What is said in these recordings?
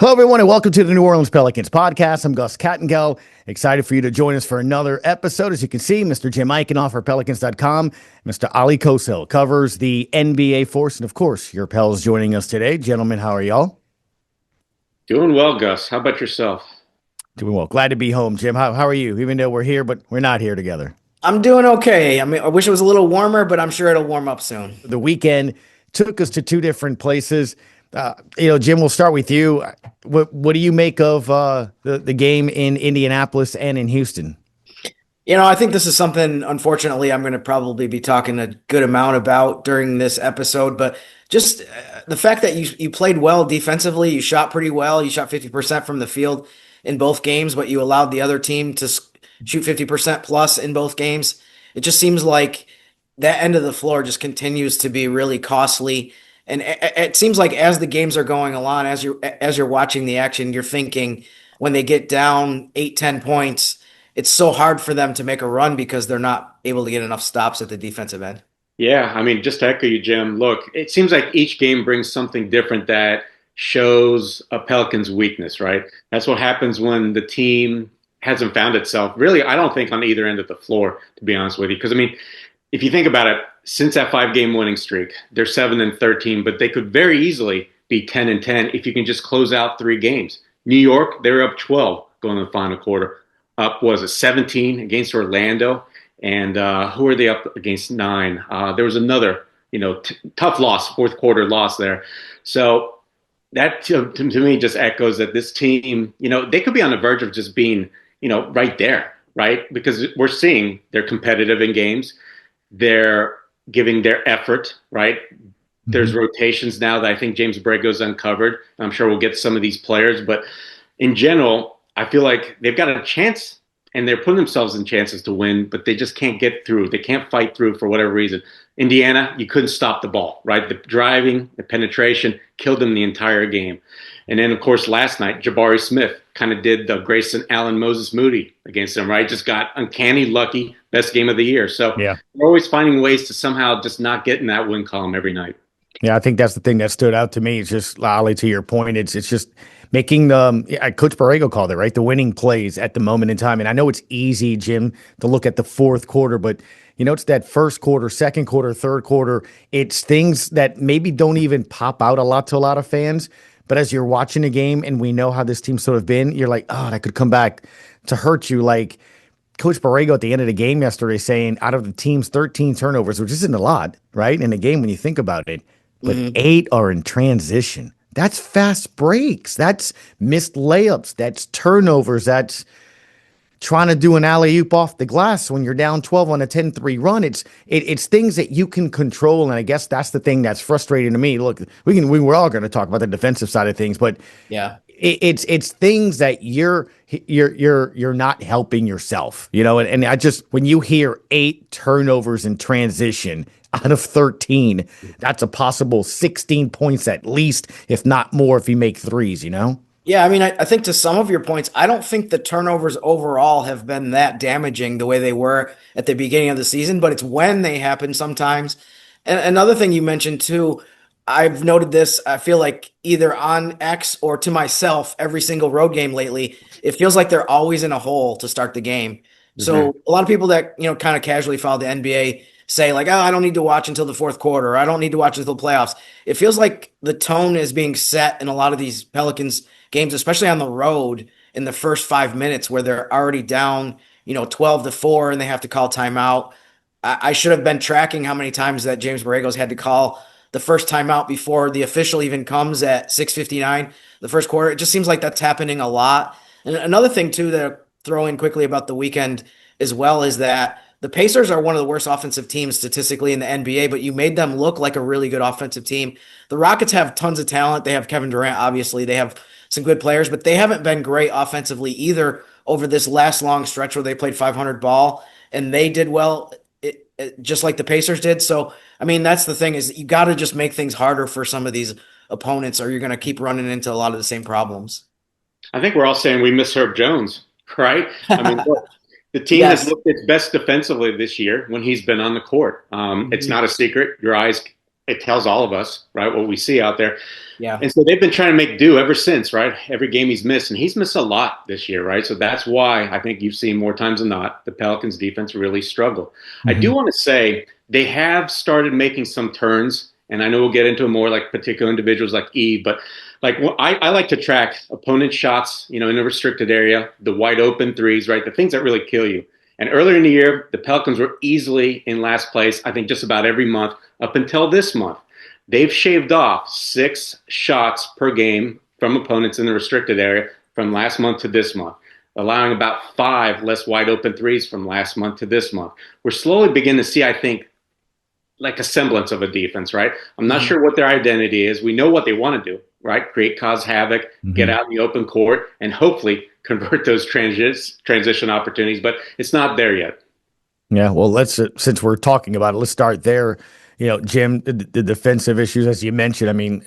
Hello, everyone, and welcome to the New Orleans Pelicans Podcast. I'm Gus Kattengell. Excited for you to join us for another episode. As you can see, Mr. Jim Eichenhofer, Pelicans.com. Mr. Oleh Kosel covers the NBA force. And, of course, your Pels joining us today. Gentlemen, how are y'all? Doing well, Gus. How about yourself? Doing well. Glad to be home, Jim. How are you? Even though we're here, but we're not here together. I'm doing okay. I mean, I wish it was a little warmer, but I'm sure it'll warm up soon. The weekend took us to two different places. Jim, we'll start with you. What do you make of the game in Indianapolis and in Houston? I think this is something, unfortunately, I'm going to probably be talking a good amount about during this episode, but just the fact that you played well defensively, you shot pretty well, you shot 50% from the field in both games, but you allowed the other team to shoot 50% plus in both games. It just seems like that end of the floor just continues to be really costly. And it seems like as the games are going along, as you're watching the action, you're thinking when they get down 8-10 points, it's so hard for them to make a run because they're not able to get enough stops at the defensive end. Yeah, I mean, just to echo you, Jim, look, it seems like each game brings something different that shows a Pelicans' weakness, right? That's what happens when the team hasn't found itself. Really, I don't think on either end of the floor, to be honest with you. Because, I mean, if you think about it, since that 5-game winning streak, they're 7-13, but they could very easily be 10-10 if you can just close out 3 games. New York, they were up 12 going to the final quarter. Up, was it 17 against Orlando? And who are they up against 9? There was another, tough loss, fourth quarter loss there. So that to me just echoes that this team, they could be on the verge of just being, right there, right? Because we're seeing they're competitive in games. They're giving their effort, right? There's rotations now that I think James Borrego's uncovered. I'm sure we'll get some of these players, but in general, I feel like they've got a chance and they're putting themselves in chances to win, but they just can't get through. They can't fight through for whatever reason. Indiana, you couldn't stop the ball, right? The driving, the penetration killed them the entire game. And then, of course, last night, Jabari Smith kind of did the Grayson Allen Moses Moody against them, right? Just got uncanny lucky, best game of the year. So yeah, we're always finding ways to somehow just not get in that win column every night. Yeah, I think that's the thing that stood out to me. It's just, Ollie, to your point, it's just making Coach Borrego called it, right? The winning plays at the moment in time. And I know it's easy, Jim, to look at the fourth quarter, but it's that first quarter, second quarter, third quarter. It's things that maybe don't even pop out a lot to a lot of fans. But as you're watching a game and we know how this team's sort of been, you're like, oh, that could come back to hurt you. Like Coach Borrego at the end of the game yesterday saying out of the team's 13 turnovers, which isn't a lot, right, in a game when you think about it, but 8 are in transition. That's fast breaks. That's missed layups. That's turnovers. That's trying to do an alley-oop off the glass when you're down 12 on a 10-3 run. It's things that you can control, and I guess that's the thing that's frustrating to me. Look, we're all going to talk about the defensive side of things, but yeah, it's things that you're not helping yourself, and I just, when you hear 8 turnovers in transition out of 13, that's a possible 16 points at least, if not more, if you make threes, Yeah, I mean, I think to some of your points, I don't think the turnovers overall have been that damaging the way they were at the beginning of the season, but it's when they happen sometimes. And another thing you mentioned too, I've noted this, I feel like either on X or to myself, every single road game lately, it feels like they're always in a hole to start the game. So a lot of people that, kind of casually follow the NBA say like, oh, I don't need to watch until the fourth quarter, or I don't need to watch until the playoffs. It feels like the tone is being set in a lot of these Pelicans games, especially on the road in the first 5 minutes where they're already down, 12-4 and they have to call timeout. I should have been tracking how many times that James Borrego's had to call the first timeout before the official even comes at 6:59, the first quarter. It just seems like that's happening a lot. And another thing too that I'll throw in quickly about the weekend as well is that the Pacers are one of the worst offensive teams statistically in the NBA, but you made them look like a really good offensive team. The Rockets have tons of talent. They have Kevin Durant, obviously. They have some good players, but they haven't been great offensively either over this last long stretch where they played 500 ball, and they did well just like the Pacers did. So, I mean, that's the thing is you got to just make things harder for some of these opponents or you're going to keep running into a lot of the same problems. I think we're all saying we miss Herb Jones, right? I mean, look, the team has looked its best defensively this year when he's been on the court. It's not a secret. Your eyes it tells all of us, right, what we see out there. Yeah. And so they've been trying to make do ever since, right? Every game he's missed, and he's missed a lot this year, right? So that's why I think you've seen more times than not the Pelicans defense really struggle. Mm-hmm. I do want to say they have started making some turns, and I know we'll get into more like particular individuals like Eve, but like I like to track opponent shots, in the restricted area, the wide open threes, right? The things that really kill you. And earlier in the year, the Pelicans were easily in last place, I think just about every month up until this month. They've shaved off 6 shots per game from opponents in the restricted area from last month to this month, allowing about 5 less wide open threes from last month to this month. We're slowly beginning to see, I think, like a semblance of a defense, right? I'm not sure what their identity is. We know what they want to do, right? Cause havoc, get out in the open court, and hopefully convert those transition opportunities, but it's not there yet. Yeah, well, since we're talking about it, let's start there. Jim, the defensive issues, as you mentioned, I mean,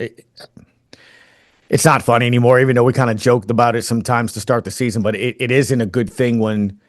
it's not funny anymore, even though we kind of joked about it sometimes to start the season, but it isn't a good thing when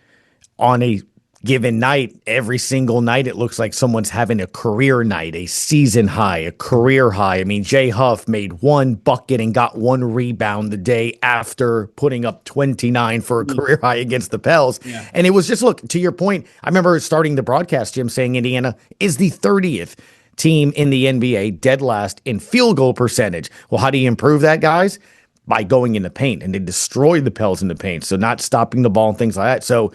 on a given night, every single night, it looks like someone's having a career night, a season high, a career high. I mean, Jay Huff made 1 bucket and got 1 rebound the day after putting up 29 for a career high against the Pels. Yeah. And it was just, look, to your point, I remember starting the broadcast, Jim, saying Indiana is the 30th team in the NBA, dead last in field goal percentage. Well, how do you improve that, guys? By going in the paint, and they destroyed the Pels in the paint. So not stopping the ball and things like that. So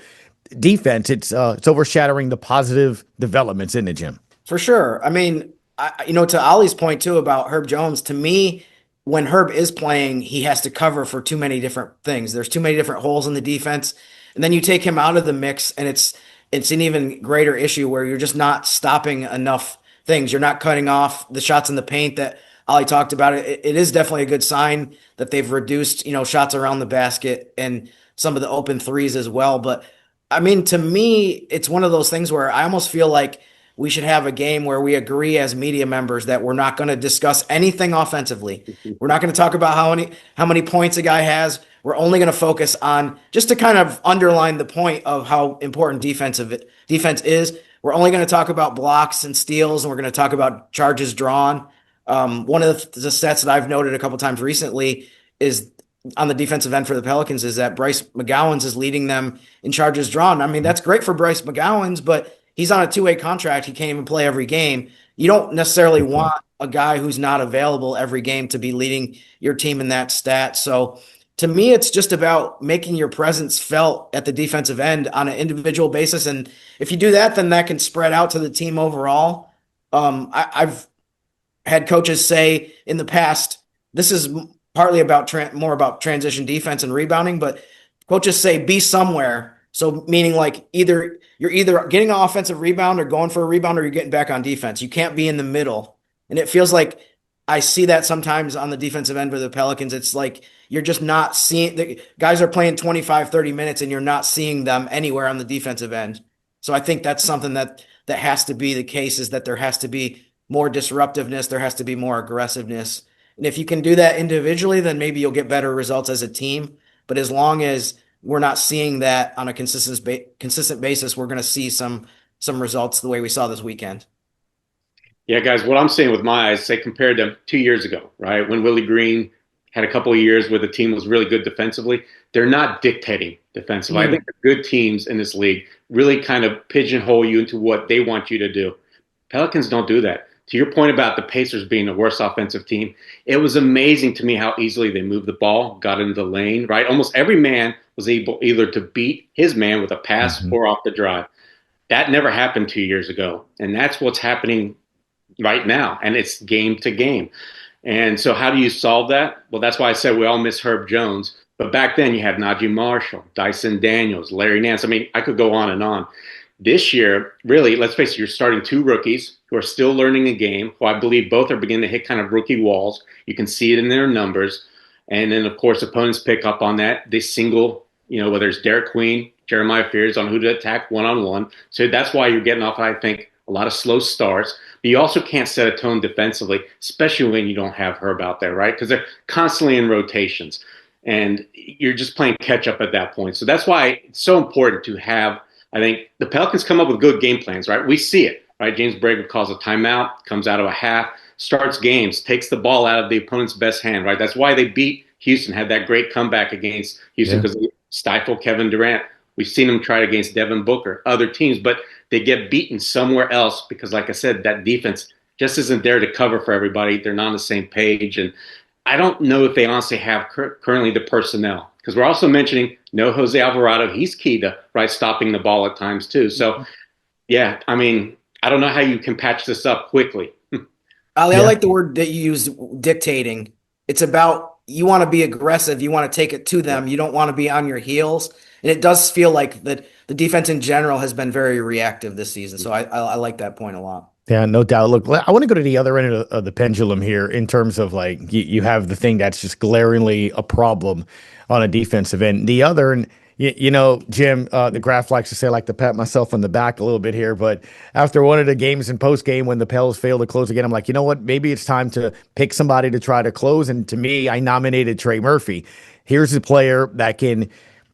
defense, it's overshadowing the positive developments in the gym. For sure. I mean, to Ollie's point too about Herb Jones, to me, when Herb is playing, he has to cover for too many different things. There's too many different holes in the defense. And then you take him out of the mix, and it's an even greater issue where you're just not stopping enough things. You're not cutting off the shots in the paint that Ollie talked about. It is definitely a good sign that they've reduced, shots around the basket and some of the open threes as well. But I mean, to me, it's one of those things where I almost feel like we should have a game where we agree as media members that we're not going to discuss anything offensively. We're not going to talk about how many points a guy has. We're only going to focus on, just to kind of underline the point of how important defense is. We're only going to talk about blocks and steals, and we're going to talk about charges drawn. One of the stats that I've noted a couple times recently is on the defensive end for the Pelicans is that Bryce McGowan's is leading them in charges drawn. I mean, that's great for Bryce McGowan's, but he's on a 2-way contract. He can't even play every game. You don't necessarily want a guy who's not available every game to be leading your team in that stat. So to me, it's just about making your presence felt at the defensive end on an individual basis. And if you do that, then that can spread out to the team overall. I've had coaches say in the past, this is partly about more about transition defense and rebounding, but coaches say be somewhere. So meaning like you're either getting an offensive rebound or going for a rebound, or you're getting back on defense. You can't be in the middle. And it feels like I see that sometimes on the defensive end for the Pelicans. It's like you're just not seeing the guys are playing 25, 30 minutes and you're not seeing them anywhere on the defensive end. So I think that's something that has to be the case, is that there has to be more disruptiveness. There has to be more aggressiveness. And if you can do that individually, then maybe you'll get better results as a team. But as long as we're not seeing that on a consistent basis, we're going to see some results the way we saw this weekend. Yeah, guys, what I'm seeing with my eyes, say compared to 2 years ago, right, when Willie Green had a couple of years where the team was really good defensively, they're not dictating defensively. I think the good teams in this league really kind of pigeonhole you into what they want you to do. Pelicans don't do that. To your point about the Pacers being the worst offensive team, it was amazing to me how easily they moved the ball, got into the lane, right? Almost every man was able either to beat his man with a pass or off the drive. That never happened 2 years ago, and that's what's happening right now, and it's game to game. And so how do you solve that? Well, that's why I said we all miss Herb Jones. But back then you had Najee Marshall, Dyson Daniels, Larry Nance. I mean, I could go on and on. This year, really, let's face it, you're starting 2 rookies who are still learning the game, who I believe both are beginning to hit kind of rookie walls. You can see it in their numbers. And then, of course, opponents pick up on that. They single, whether it's Derek Queen, Jeremiah Fears, on who to attack one-on-one. So that's why you're getting off, I think, a lot of slow starts. But you also can't set a tone defensively, especially when you don't have Herb out there, right? Because they're constantly in rotations. And you're just playing catch-up at that point. So that's why it's so important to have, I think, the Pelicans come up with good game plans, right? We see it. right? James Borrego calls a timeout, comes out of a half, starts games, takes the ball out of the opponent's best hand, right? That's why they beat Houston, had that great comeback against Houston because they stifled Kevin Durant. We've seen them try it against Devin Booker, other teams, but they get beaten somewhere else because, like I said, that defense just isn't there to cover for everybody. They're not on the same page. And I don't know if they honestly have currently the personnel, because we're also mentioning no Jose Alvarado. He's key to stopping the ball at times too. So, yeah, I mean, I don't know how you can patch this up quickly. Ali, I like the word that you used, dictating. It's about, you want to be aggressive. You want to take it to them. You don't want to be on your heels. And it does feel like that the defense in general has been very reactive this season. So I like that point a lot. Yeah, no doubt. Look, I want to go to the other end of the pendulum here in terms of like you have the thing that's just glaringly a problem on a defensive end. The other, and Jim, the Graph likes to say I like to pat myself on the back a little bit here, but after one of the games in post game when the Pels failed to close again, I'm like, you know what? Maybe it's time to pick somebody to try to close. And to me, I nominated Trey Murphy. Here's a player that can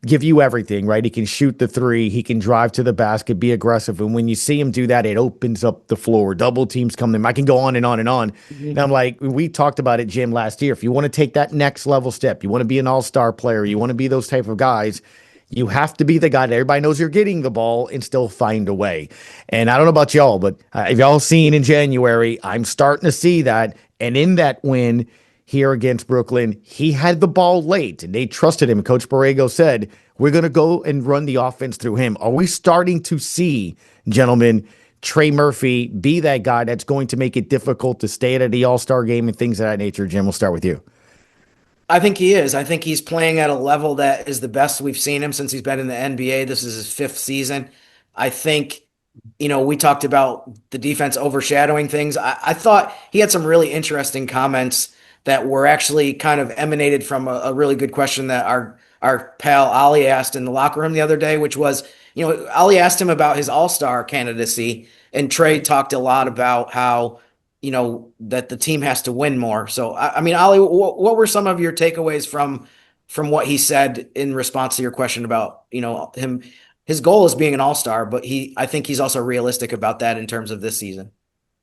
give you everything, right? He can shoot the three. He can drive to the basket, be aggressive. And when you see him do that, it opens up the floor. Double teams come to him. I can go on and on and on. Mm-hmm. And I'm like, we talked about it, Jim, last year. If you want to take that next level step, you want to be an all-star player, you want to be those type of guys, you have to be the guy that everybody knows you're getting the ball and still find a way. And I don't know about y'all, but have y'all seen in January, I'm starting to see that. And in that win here against Brooklyn, he had the ball late and they trusted him. Coach Borrego said, we're going to go and run the offense through him. Are we starting to see, gentlemen, Trey Murphy be that guy that's going to make it difficult to stay at the All-Star game and things of that nature? Jim, we'll start with you. I think he is. I think he's playing at a level that is the best we've seen him since he's been in the NBA. This is his 5th season. I think, we talked about the defense overshadowing things. I thought he had some really interesting comments that were actually kind of emanated from a really good question that our pal Ali asked in the locker room the other day, which was, Ali asked him about his all-star candidacy, and Trey talked a lot about how, that the team has to win more. So, I mean, Ali, what were some of your takeaways from what he said in response to your question about, him? His goal is being an all-star, but I think he's also realistic about that in terms of this season.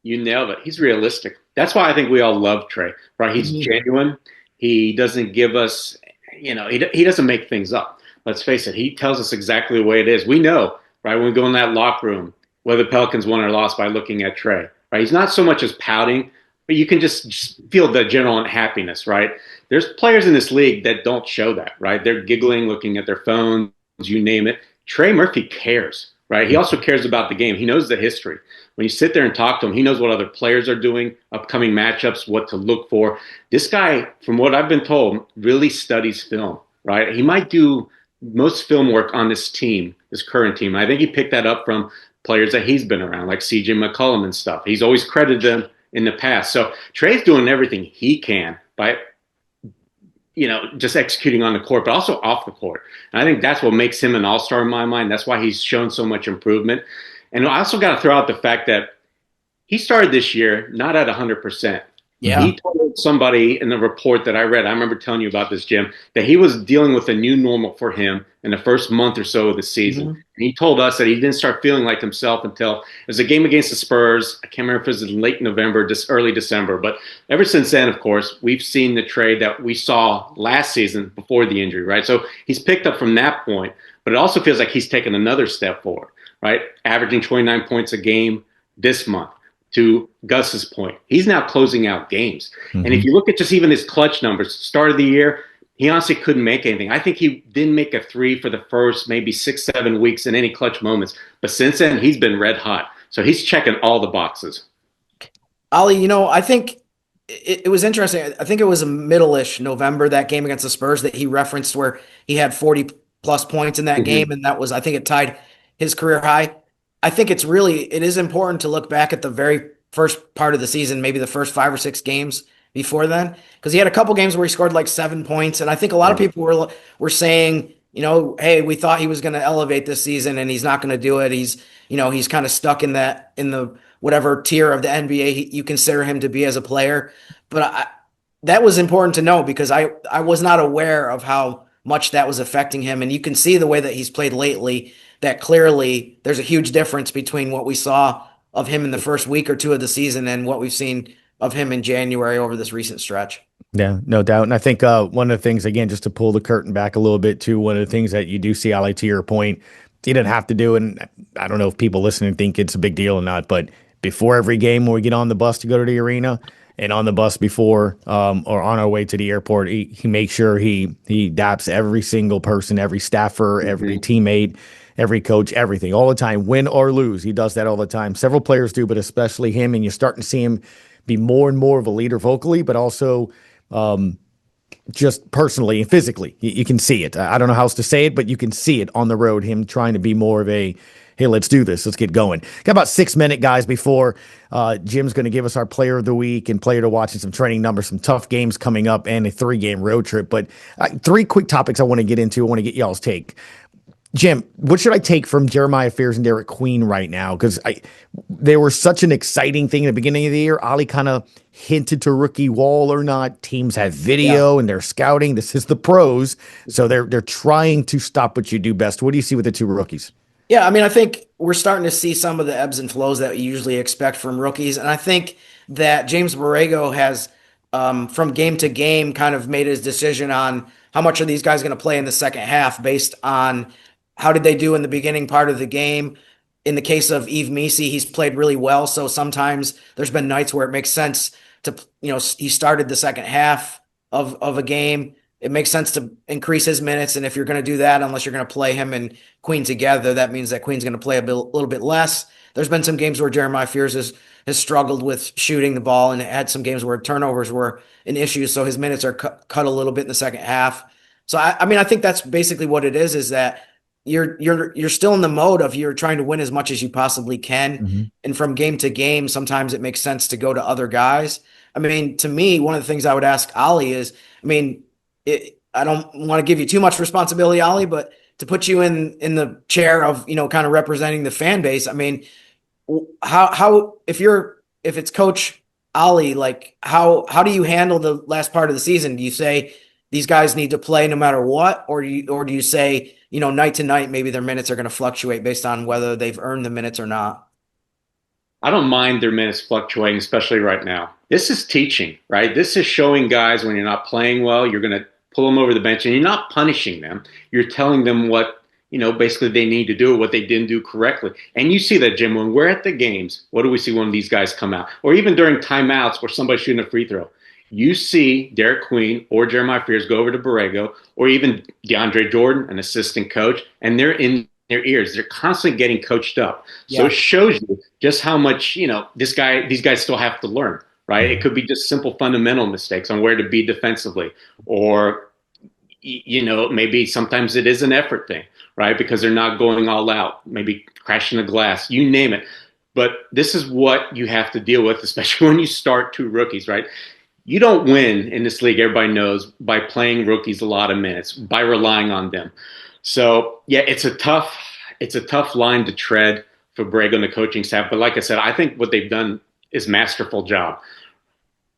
You nailed it. He's realistic. That's why I think we all love Trey, right? He's genuine. He doesn't give us, he doesn't make things up. Let's face it. He tells us exactly the way it is. We know, right, when we go in that locker room, whether the Pelicans won or lost by looking at Trey, right? He's not so much as pouting, but you can just feel the general unhappiness, right? There's players in this league that don't show that, right? They're giggling, looking at their phones, you name it. Trey Murphy cares, right? He also cares about the game. He knows the history. When you sit there and talk to him, he knows what other players are doing, upcoming matchups, what to look for. This guy, from what I've been told, really studies film, right? He might do most film work on this team, this current team. I think he picked that up from players that he's been around, like CJ McCollum and stuff. He's always credited them in the past. So Trey's doing everything he can by just executing on the court, but also off the court. And I think that's what makes him an all-star in my mind. That's why he's shown so much improvement. And I also got to throw out the fact that he started this year not at 100%. Yeah. He told somebody in the report that I read, I remember telling you about this, Jim, that he was dealing with a new normal for him in the first month or so of the season. Mm-hmm. And he told us that he didn't start feeling like himself until it was a game against the Spurs. I can't remember if it was in late November, just early December. But ever since then, of course, we've seen the trade that we saw last season before the injury, right? So he's picked up from that point, but it also feels like he's taken another step forward, right? Averaging 29 points a game this month. To Gus's point, he's now closing out games. Mm-hmm. And if you look at just even his clutch numbers, start of the year, he honestly couldn't make anything. I think he didn't make a three for the first maybe 6-7 weeks in any clutch moments. But since then, he's been red hot. So he's checking all the boxes. Ali, I think it was interesting. I think it was a middle-ish November, that game against the Spurs that he referenced where he had 40-plus points in that mm-hmm. game. And that was, I think it tied his career high. I think it is important to look back at the very first part of the season, maybe the first 5 or 6 games before then, because he had a couple games where he scored like 7 points. And I think a lot of people were saying, hey, we thought he was going to elevate this season and he's not going to do it. He's kind of stuck in the whatever tier of the NBA you consider him to be as a player. But that was important to know because I was not aware of how much that was affecting him. And you can see the way that he's played lately that clearly there's a huge difference between what we saw of him in the first week or two of the season and what we've seen of him in January over this recent stretch. Yeah, no doubt. And I think one of the things, again, just to pull the curtain back a little bit too, one of the things that you do see, Ali, to your point, he didn't have to do, and I don't know if people listening think it's a big deal or not, but before every game when we get on the bus to go to the arena and on the bus before or on our way to the airport, he makes sure he daps every single person, every staffer, every teammate, every coach, everything, all the time, win or lose. He does that all the time. Several players do, but especially him, and you're starting to see him be more and more of a leader vocally, but also just personally and physically. You can see it. I don't know how else to say it, but you can see it on the road, him trying to be more of a, hey, let's do this. Let's get going. Got about 6 minutes, guys, before Jim's going to give us our player of the week and player to watch and some training numbers, some tough games coming up, and a 3-game road trip. But 3 quick topics I want to get into. I want to get y'all's take. Jim, what should I take from Jeremiah Fears and Derek Queen right now? Because they were such an exciting thing at the beginning of the year. Ali kind of hinted to rookie wall or not. Teams have video and they're scouting. This is the pros, so they're trying to stop what you do best. What do you see with the 2 rookies? Yeah, I mean, I think we're starting to see some of the ebbs and flows that we usually expect from rookies, and I think that James Borrego has, from game to game, kind of made his decision on how much are these guys going to play in the second half based on how did they do in the beginning part of the game. In the case of Yves Missi, he's played really well, so sometimes there's been nights where it makes sense to, he started the second half of a game. It makes sense to increase his minutes, and if you're going to do that, unless you're going to play him and Queen together, that means that Queen's going to play a little bit less. There's been some games where Jeremiah Fears has struggled with shooting the ball, and had some games where turnovers were an issue, so his minutes are cut a little bit in the second half. So, I mean, I think that's basically what it is that you're still in the mode of you're trying to win as much as you possibly can. And from game to game, sometimes it makes sense to go to other guys. I mean, to me, one of the things I would ask Ali is, I mean, I don't want to give you too much responsibility, Ali, but to put you in the chair of, kind of representing the fan base. I mean, how if it's Coach Ali, like how do you handle the last part of the season? Do you say these guys need to play no matter what, or do you say, night to night, maybe their minutes are going to fluctuate based on whether they've earned the minutes or not? I don't mind their minutes fluctuating, especially right now. This is teaching, right? This is showing guys when you're not playing well, you're going to pull them over the bench, and you're not punishing them. You're telling them what, basically they need to do, what they didn't do correctly. And you see that, Jim, when we're at the games, what do we see when these guys come out? Or even during timeouts where somebody's shooting a free throw. You see Derek Queen or Jeremiah Fears go over to Borrego, or even DeAndre Jordan, an assistant coach, and they're in their ears. They're constantly getting coached up. So it shows you just how much, these guys still have to learn, right? It could be just simple fundamental mistakes on where to be defensively, or, maybe sometimes it is an effort thing, right? Because they're not going all out, maybe crashing the glass, you name it. But this is what you have to deal with, especially when you start 2 rookies, right? You don't win in this league, everybody knows, by playing rookies a lot of minutes, by relying on them. So, yeah, it's a tough line to tread for Borrego and the coaching staff. But like I said, I think what they've done is masterful job.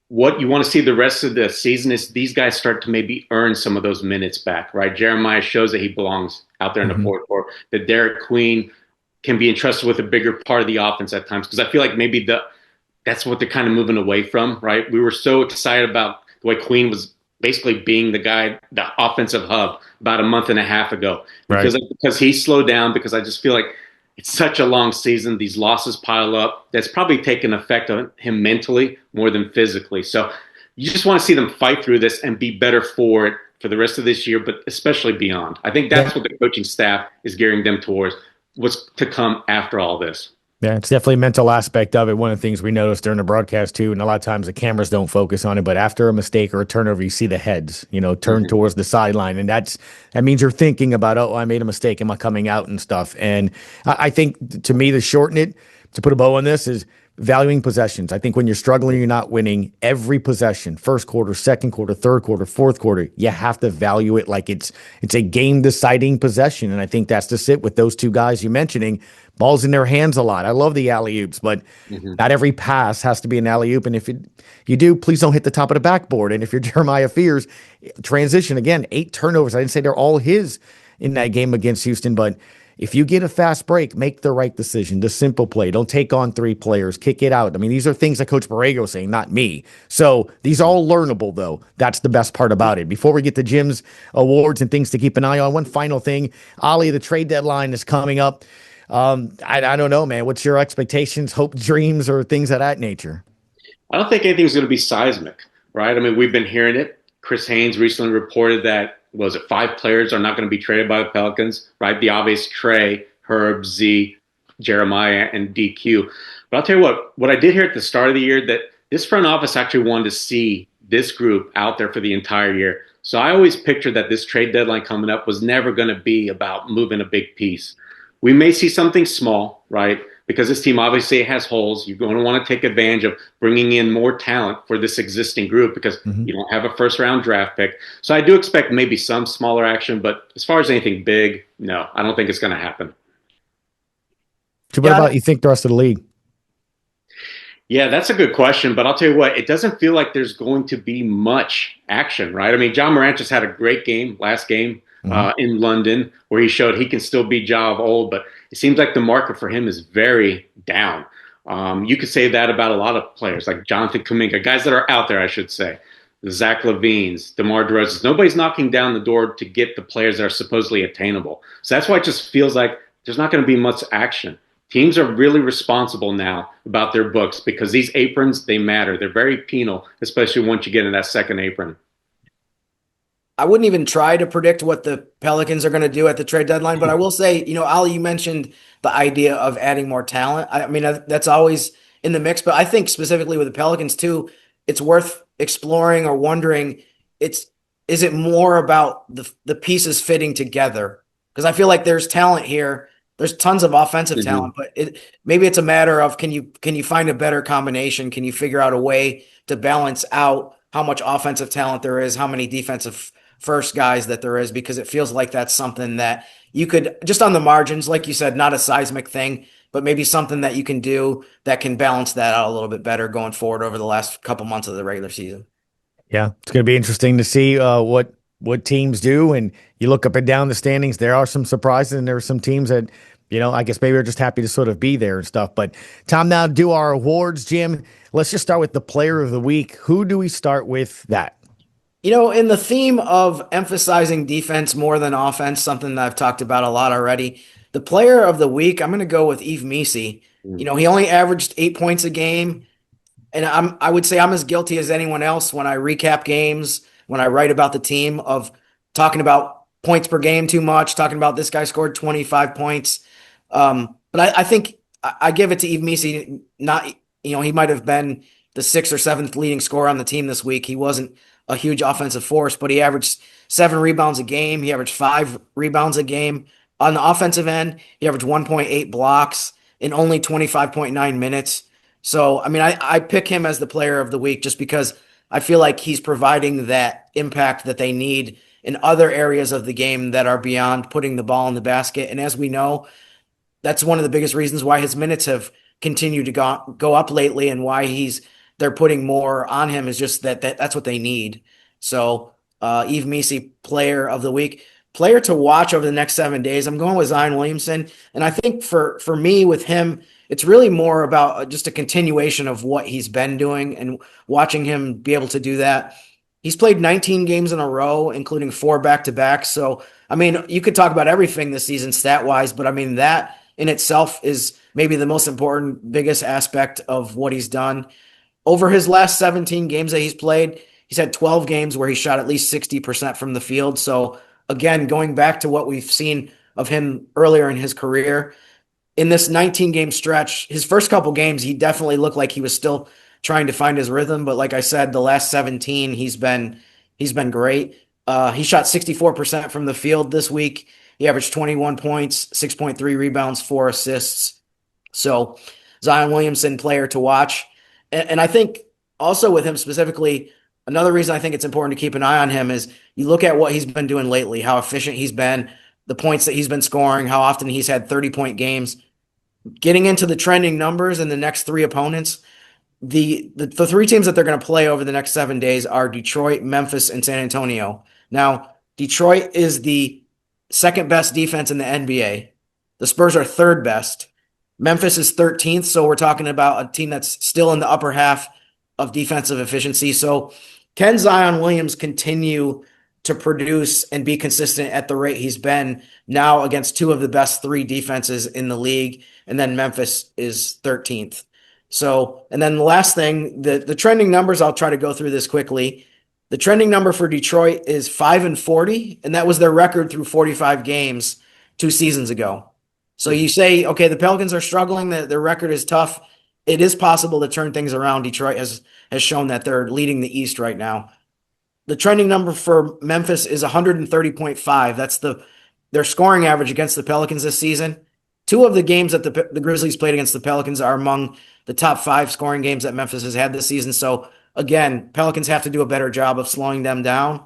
What you want to see the rest of the season is these guys start to maybe earn some of those minutes back, right? Jeremiah shows that he belongs out there in the fourth quarter. That Derek Queen can be entrusted with a bigger part of the offense at times, because I feel like maybe that's what they're kind of moving away from, right? We were so excited about the way Queen was basically being the guy, the offensive hub, about a month and a half ago. Because he slowed down, because I just feel like it's such a long season. These losses pile up. That's probably taken effect on him mentally more than physically. So you just want to see them fight through this and be better for it for the rest of this year, but especially beyond. I think that's what the coaching staff is gearing them towards, what's to come after all this. Yeah, it's definitely a mental aspect of it. One of the things we noticed during the broadcast too, and a lot of times the cameras don't focus on it, but after a mistake or a turnover, you see the heads, turn towards the sideline. And that means you're thinking about, oh, I made a mistake. Am I coming out and stuff? And I think, to me, to shorten it, to put a bow on this, is valuing possessions. I think when you're struggling, you're not winning, every possession, first quarter, second quarter, third quarter, fourth quarter, you have to value it like it's a game deciding possession. And I think that's to sit with those 2 guys you're mentioning. Ball's in their hands a lot. I love the alley-oops, but not every pass has to be an alley-oop. And if you do, please don't hit the top of the backboard. And if you're Jeremiah Fears, transition, again, 8 turnovers. I didn't say they're all his in that game against Houston, but if you get a fast break, make the right decision, the simple play. Don't take on 3 players, kick it out. I mean, these are things that Coach Borrego is saying, not me. So these are all learnable, though. That's the best part about it. Before we get to Jim's awards and things to keep an eye on, one final thing. Ollie, the trade deadline is coming up. I don't know, man. What's your expectations, hope, dreams, or things of that nature? I don't think anything's going to be seismic, right? I mean, we've been hearing it. Chris Haynes recently reported that, was it 5 players are not going to be traded by the Pelicans, right? The obvious Trey, Herb, Z, Jeremiah, and DQ. But I'll tell you what I did hear at the start of the year, that this front office actually wanted to see this group out there for the entire year. So I always pictured that this trade deadline coming up was never going to be about moving a big piece. We may see something small, right? Because this team obviously has holes. You're going to want to take advantage of bringing in more talent for this existing group because you don't have a first-round draft pick. So I do expect maybe some smaller action, but as far as anything big, no, I don't think it's going to happen. So what about you think the rest of the league? Yeah, that's a good question, but I'll tell you what, it doesn't feel like there's going to be much action, right? I mean, John Morant just had a great game, last game in London, where he showed he can still be Ja of old, but it seems like the market for him is very down. You could say that about a lot of players, like Jonathan Kuminga, guys that are out there, I should say. The Zach LaVines, DeMar DeRozan. Nobody's knocking down the door to get the players that are supposedly attainable. So that's why it just feels like there's not going to be much action. Teams are really responsible now about their books because these aprons, they matter. They're very penal, especially once you get in that second apron. I wouldn't even try to predict what the Pelicans are going to do at the trade deadline, but I will say, Ali, you mentioned the idea of adding more talent. I mean, that's always in the mix, but I think specifically with the Pelicans too, it's worth exploring or wondering, is it more about the pieces fitting together? Because I feel like there's talent here. There's tons of offensive talent, but maybe it's a matter of can you find a better combination? Can you figure out a way to balance out how much offensive talent there is, how many defensive first guys that there is, because it feels like that's something that you could, just on the margins, like you said, not a seismic thing, but maybe something that you can do that can balance that out a little bit better going forward over the last couple months of the regular season. Yeah, it's going to be interesting to see what teams do. And you look up and down the standings, there are some surprises, and there are some teams that, I guess maybe are just happy to sort of be there and stuff. But time now to do our awards, Jim. Let's just start with the player of the week. Who do we start with that? In the theme of emphasizing defense more than offense, something that I've talked about a lot already, the player of the week, I'm going to go with Yves Missi. He only averaged 8 points a game. And I would say I'm as guilty as anyone else when I recap games, when I write about the team, of talking about points per game too much, talking about this guy scored 25 points. But I think I give it to Yves Missi. He might have been the 6th or 7th leading scorer on the team this week. He wasn't a huge offensive force, but he averaged 7 rebounds a game. He averaged 5 rebounds a game. On the offensive end, he averaged 1.8 blocks in only 25.9 minutes. So, I mean, I pick him as the player of the week just because I feel like he's providing that impact that they need in other areas of the game that are beyond putting the ball in the basket. And as we know, that's one of the biggest reasons why his minutes have continued to go up lately, and why they're putting more on him, is just that's what they need. So Yves Missi, player of the week. Player to watch over the next 7 days, I'm going with Zion Williamson. And I think for me with him, it's really more about just a continuation of what he's been doing and watching him be able to do that. He's played 19 games in a row, including 4 back-to-backs. So, I mean, you could talk about everything this season stat-wise, but I mean, that in itself is maybe the most important, biggest aspect of what he's done. Over his last 17 games that he's played, he's had 12 games where he shot at least 60% from the field. So again, going back to what we've seen of him earlier in his career, in this 19-game stretch, his first couple games, he definitely looked like he was still trying to find his rhythm. But like I said, the last 17, he's been great. He shot 64% from the field this week. He averaged 21 points, 6.3 rebounds, 4 assists. So Zion Williamson, player to watch. And I think also with him specifically, another reason I think it's important to keep an eye on him is you look at what he's been doing lately, how efficient he's been, the points that he's been scoring, how often he's had 30-point games. Getting into the trending numbers in the next 3 opponents, the 3 teams that they're going to play over the next 7 days are Detroit, Memphis, and San Antonio. Now, Detroit is the second best defense in the NBA. The Spurs are third best. Memphis is 13th, so we're talking about a team that's still in the upper half of defensive efficiency. So can Zion Williams continue to produce and be consistent at the rate he's been now against two of the best three defenses in the league? And then Memphis is 13th. So, and then the last thing, the trending numbers, I'll try to go through this quickly. The trending number for Detroit is 5-40, and that was their record through 45 games 2 seasons ago. So you say, okay, the Pelicans are struggling, their record is tough. It is possible to turn things around. Detroit has shown that they're leading the East right now. The trending number for Memphis is 130.5. That's their scoring average against the Pelicans this season. 2 of the games that the Grizzlies played against the Pelicans are among the top 5 scoring games that Memphis has had this season. So again, Pelicans have to do a better job of slowing them down.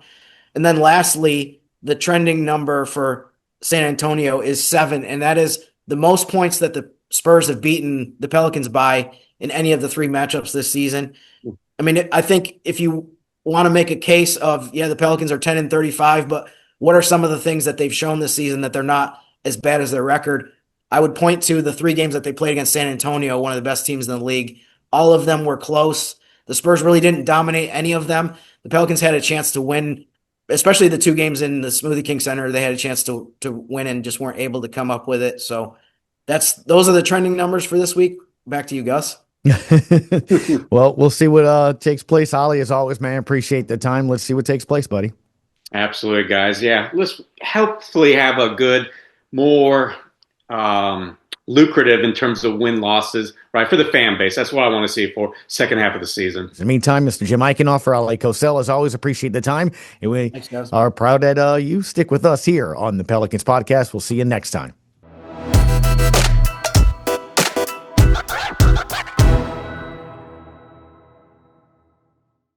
And then lastly, the trending number for San Antonio is 7, and that is the most points that the Spurs have beaten the Pelicans by in any of the 3 matchups this season. I mean, I think if you want to make a case of, the Pelicans are 10-35, but what are some of the things that they've shown this season that they're not as bad as their record? I would point to the 3 games that they played against San Antonio, one of the best teams in the league. All of them were close. The Spurs really didn't dominate any of them. The Pelicans had a chance to win, especially the 2 games in the Smoothie King Center. They had a chance to win and just weren't able to come up with it. So those are the trending numbers for this week. Back to you, Gus. Well, we'll see what takes place. Ollie, as always, man, appreciate the time. Let's see what takes place, buddy. Absolutely, guys. Yeah, let's hopefully have a good, more lucrative in terms of win-losses, right, for the fan base. That's what I want to see for second half of the season. In the meantime, Mr. Jim Eichenhofer, Oleh Kosel, as always, appreciate the time. And we are proud that you stick with us here on the Pelicans Podcast. We'll see you next time.